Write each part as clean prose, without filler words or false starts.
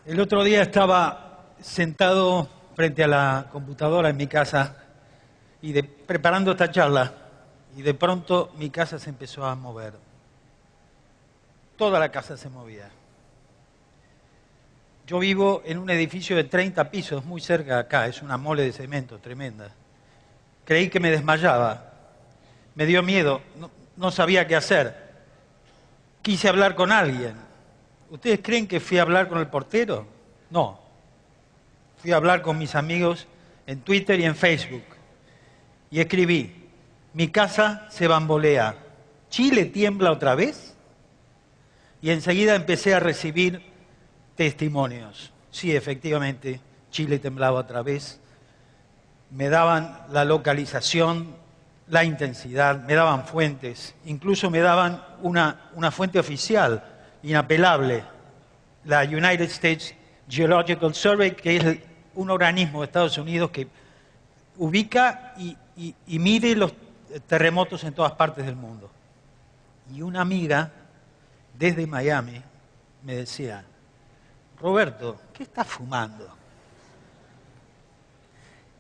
El otro día estaba sentado frente a la computadora en mi casa y preparando esta charla, y de pronto mi casa se empezó a mover. Toda la casa se movía. Yo vivo en un edificio de 30 pisos, muy cerca de acá, es una mole de cemento tremenda. Creí que me desmayaba, me dio miedo, no sabía qué hacer. Quise hablar con alguien. ¿Ustedes creen que fui a hablar con el portero? No. Fui a hablar con mis amigos en Twitter y en Facebook. Y escribí, mi casa se bambolea. ¿Chile tiembla otra vez? Y enseguida empecé a recibir testimonios. Sí, efectivamente, Chile temblaba otra vez. Me daban la localización, la intensidad, me daban fuentes. Incluso me daban una fuente oficial, inapelable, la United States Geological Survey, que es un organismo de Estados Unidos que ubica y mide los terremotos en todas partes del mundo. Y una amiga desde Miami me decía, Roberto, ¿qué estás fumando?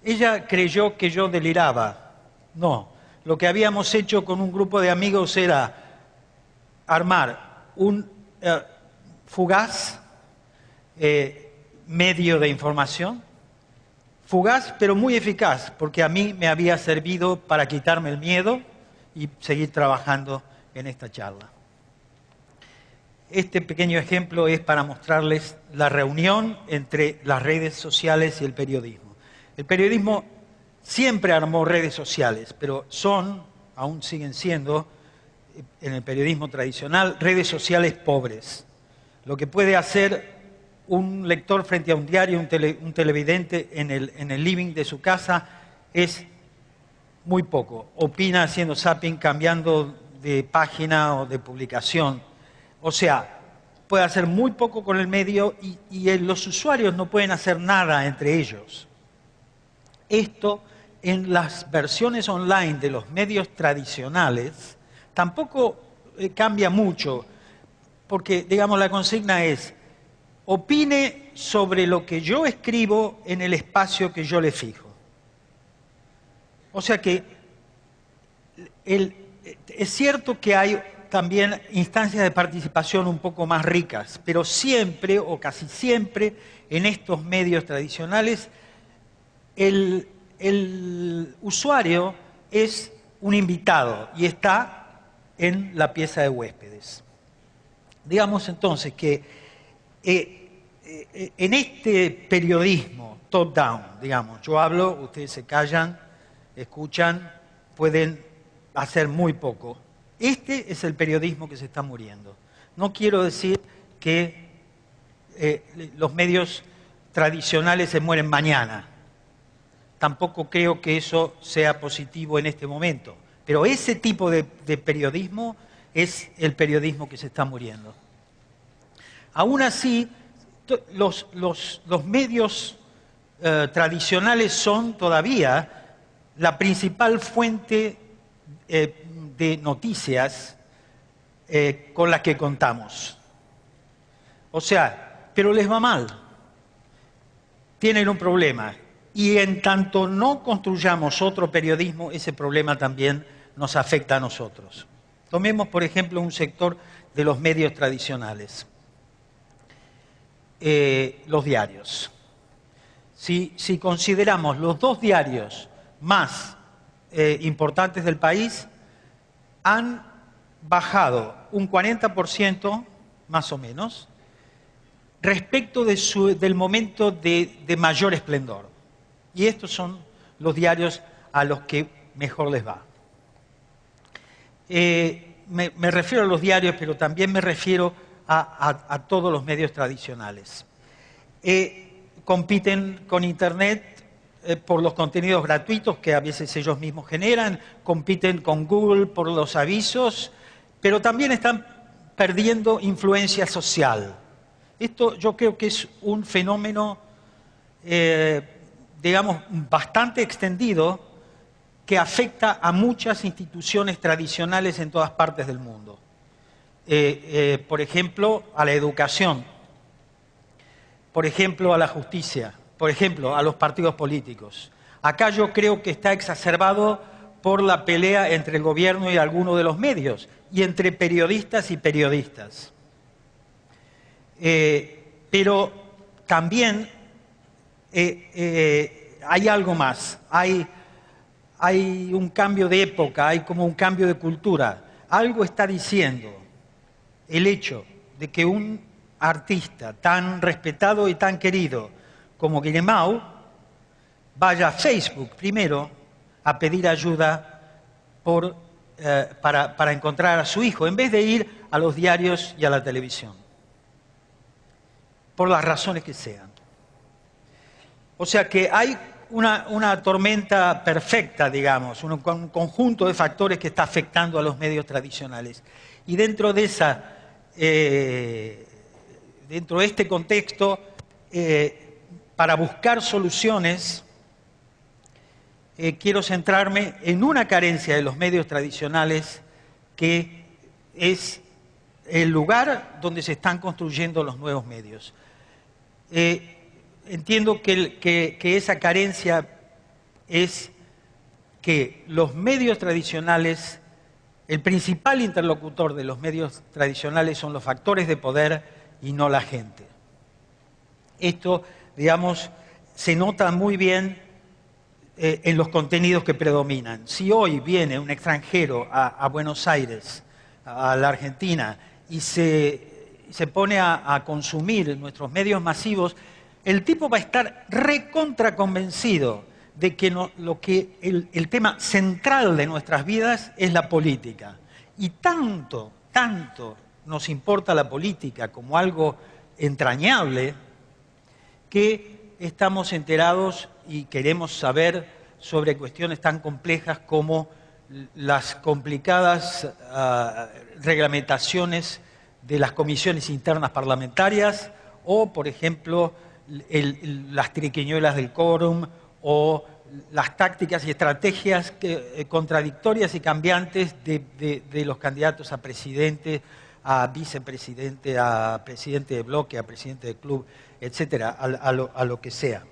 Ella creyó que yo deliraba. No, lo que habíamos hecho con un grupo de amigos era armar un fugaz medio de información, fugaz pero muy eficaz, porque a mí me había servido para quitarme el miedo y seguir trabajando en esta charla. Este pequeño ejemplo es para mostrarles la reunión entre las redes sociales y el periodismo. El periodismo siempre armó redes sociales, pero aún siguen siendo, en el periodismo tradicional, redes sociales pobres. Lo que puede hacer un lector frente a un diario, un televidente en el living de su casa, es muy poco. Opina haciendo zapping, cambiando de página o de publicación. O sea, puede hacer muy poco con el medio y los usuarios no pueden hacer nada entre ellos. Esto, en las versiones online de los medios tradicionales, tampoco cambia mucho, porque, digamos, la consigna es, opine sobre lo que yo escribo en el espacio que yo le fijo. O sea que es cierto que hay también instancias de participación un poco más ricas, pero siempre, o casi siempre, en estos medios tradicionales, el usuario es un invitado y está en la pieza de huéspedes. Digamos entonces que en este periodismo top-down, digamos, yo hablo, ustedes se callan, escuchan, pueden hacer muy poco. Este es el periodismo que se está muriendo. No quiero decir que los medios tradicionales se mueren mañana. Tampoco creo que eso sea positivo en este momento. Pero ese tipo de periodismo es el periodismo que se está muriendo. Aún así, los medios tradicionales son todavía la principal fuente de noticias con la que contamos. O sea, pero les va mal. Tienen un problema. Y en tanto no construyamos otro periodismo, ese problema también nos afecta a nosotros. Tomemos, por ejemplo, un sector de los medios tradicionales. Los diarios. Si consideramos los dos diarios más importantes del país, han bajado un 40%, más o menos, respecto del momento de mayor esplendor. Y estos son los diarios a los que mejor les va. Me refiero a los diarios, pero también me refiero a todos los medios tradicionales. Compiten con Internet por los contenidos gratuitos que a veces ellos mismos generan, compiten con Google por los avisos, pero también están perdiendo influencia social. Esto yo creo que es un fenómeno, digamos, bastante extendido, que afecta a muchas instituciones tradicionales en todas partes del mundo. Por ejemplo, a la educación. por ejemplo, a la justicia, por ejemplo, a los partidos políticos. Acá yo creo que está exacerbado por la pelea entre el gobierno y algunos de los medios, y entre periodistas y periodistas. Pero también hay algo más, hay un cambio de época, hay como un cambio de cultura. Algo está diciendo el hecho de que un artista tan respetado y tan querido como Guillemot vaya a Facebook primero a pedir ayuda para encontrar a su hijo, en vez de ir a los diarios y a la televisión, por las razones que sean. O sea que hay una tormenta perfecta, digamos, un conjunto de factores que está afectando a los medios tradicionales. Y dentro de este contexto, para buscar soluciones, quiero centrarme en una carencia de los medios tradicionales, que es el lugar donde se están construyendo los nuevos medios. Entiendo que esa carencia es que los medios tradicionales, el principal interlocutor de los medios tradicionales son los factores de poder y no la gente. Esto, digamos, se nota muy bien en los contenidos que predominan. Si hoy viene un extranjero a Buenos Aires, a la Argentina, y se pone a consumir nuestros medios masivos, el tipo va a estar recontra convencido de que el tema central de nuestras vidas es la política. Y tanto nos importa la política como algo entrañable, que estamos enterados y queremos saber sobre cuestiones tan complejas como las complicadas reglamentaciones de las comisiones internas parlamentarias, o, por ejemplo, las triquiñuelas del quórum, o las tácticas y estrategias contradictorias y cambiantes de los candidatos a presidente, a vicepresidente, a presidente de bloque, a presidente de club, etcétera, a lo que sea.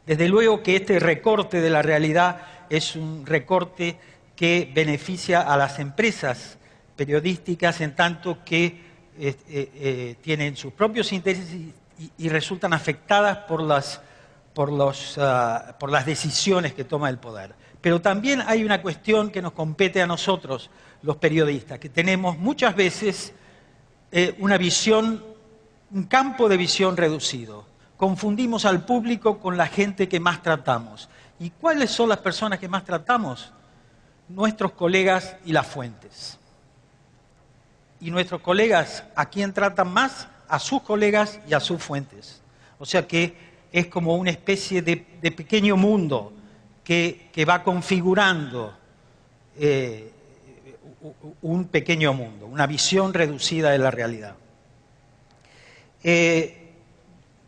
Desde luego que este recorte de la realidad es un recorte que beneficia a las empresas periodísticas, en tanto que tienen sus propios intereses y resultan afectadas por las decisiones que toma el poder. Pero también hay una cuestión que nos compete a nosotros, los periodistas, que tenemos muchas veces un campo de visión reducido. Confundimos al público con la gente que más tratamos. ¿Y cuáles son las personas que más tratamos? Nuestros colegas y las fuentes. Y nuestros colegas, ¿a quién tratan más? A sus colegas y a sus fuentes. O sea que es como una especie de pequeño mundo que va configurando un pequeño mundo, una visión reducida de la realidad.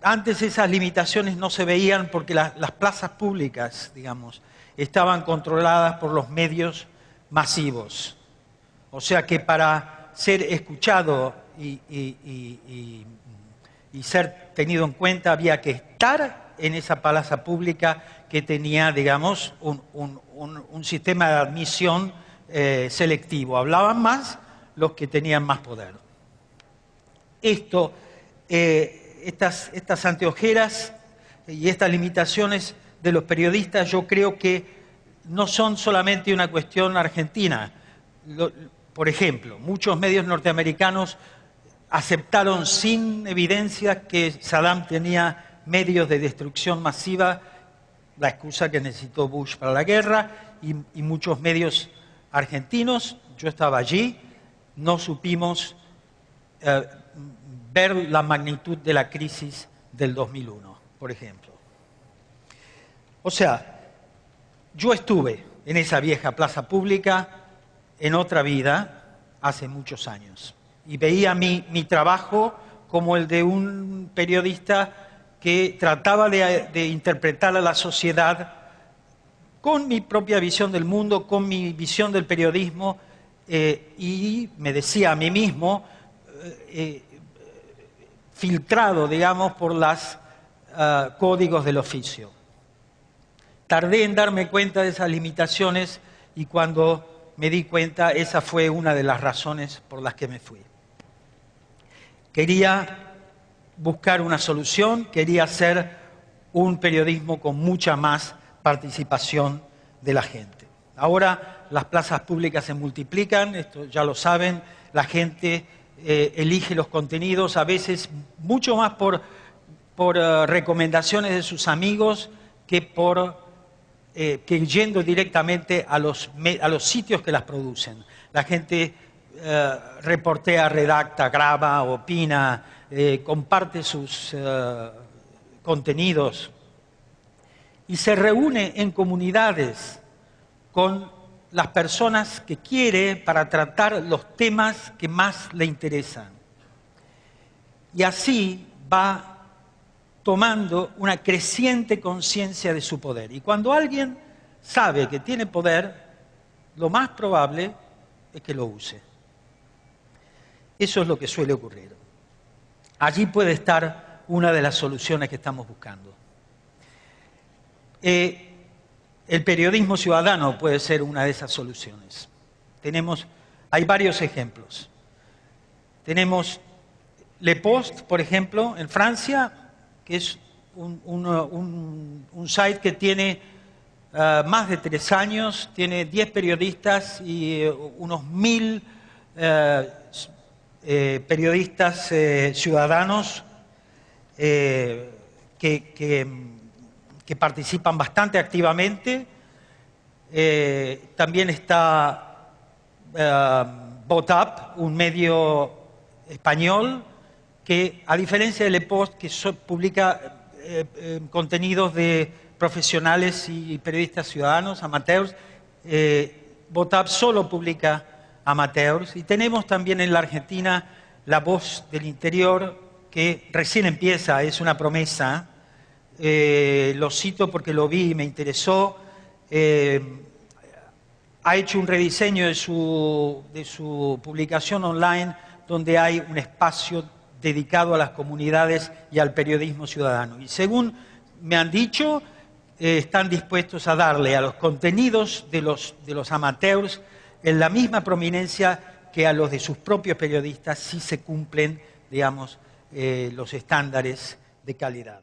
Antes esas limitaciones no se veían porque las plazas públicas, digamos, estaban controladas por los medios masivos. O sea que para ser escuchado y ser tenido en cuenta había que estar en esa plaza pública que tenía, digamos, un sistema de admisión selectivo. Hablaban más los que tenían más poder. Estas anteojeras y estas limitaciones de los periodistas, yo creo que no son solamente una cuestión argentina. Por ejemplo, muchos medios norteamericanos aceptaron sin evidencia que Saddam tenía medios de destrucción masiva, la excusa que necesitó Bush para la guerra, y muchos medios argentinos, yo estaba allí, no supimos ver la magnitud de la crisis del 2001, por ejemplo. O sea, yo estuve en esa vieja plaza pública en otra vida, hace muchos años, y veía mi trabajo como el de un periodista que trataba de interpretar a la sociedad con mi propia visión del mundo, con mi visión del periodismo, y me decía a mí mismo, filtrado, digamos, por los códigos del oficio. Tardé en darme cuenta de esas limitaciones y cuando me di cuenta, esa fue una de las razones por las que me fui. Quería buscar una solución, quería hacer un periodismo con mucha más participación de la gente. Ahora las plazas públicas se multiplican, esto ya lo saben, la gente elige los contenidos, a veces mucho más por recomendaciones de sus amigos que yendo directamente a los sitios que las producen. La gente reportea, redacta, graba, opina, comparte sus contenidos y se reúne en comunidades con las personas que quiere para tratar los temas que más le interesan. Y así va tomando una creciente conciencia de su poder. Y cuando alguien sabe que tiene poder, lo más probable es que lo use. Eso es lo que suele ocurrir. Allí puede estar una de las soluciones que estamos buscando. El periodismo ciudadano puede ser una de esas soluciones. Hay varios ejemplos. Tenemos Le Post, por ejemplo, en Francia, que es un site que tiene más de 3 años, tiene 10 periodistas y unos 1000 periodistas ciudadanos que participan bastante activamente. También está VotUp, un medio español que, a diferencia de Le Post, que publica contenidos de profesionales y periodistas ciudadanos, amateurs, VotUp solo publica amateurs. Y tenemos también en la Argentina La Voz del Interior, que recién empieza, es una promesa. Lo cito porque lo vi y me interesó. Ha hecho un rediseño de su publicación online, donde hay un espacio dedicado a las comunidades y al periodismo ciudadano. Y según me han dicho, están dispuestos a darle a los contenidos de los amateurs en la misma prominencia que a los de sus propios periodistas, si se cumplen, digamos, los estándares de calidad.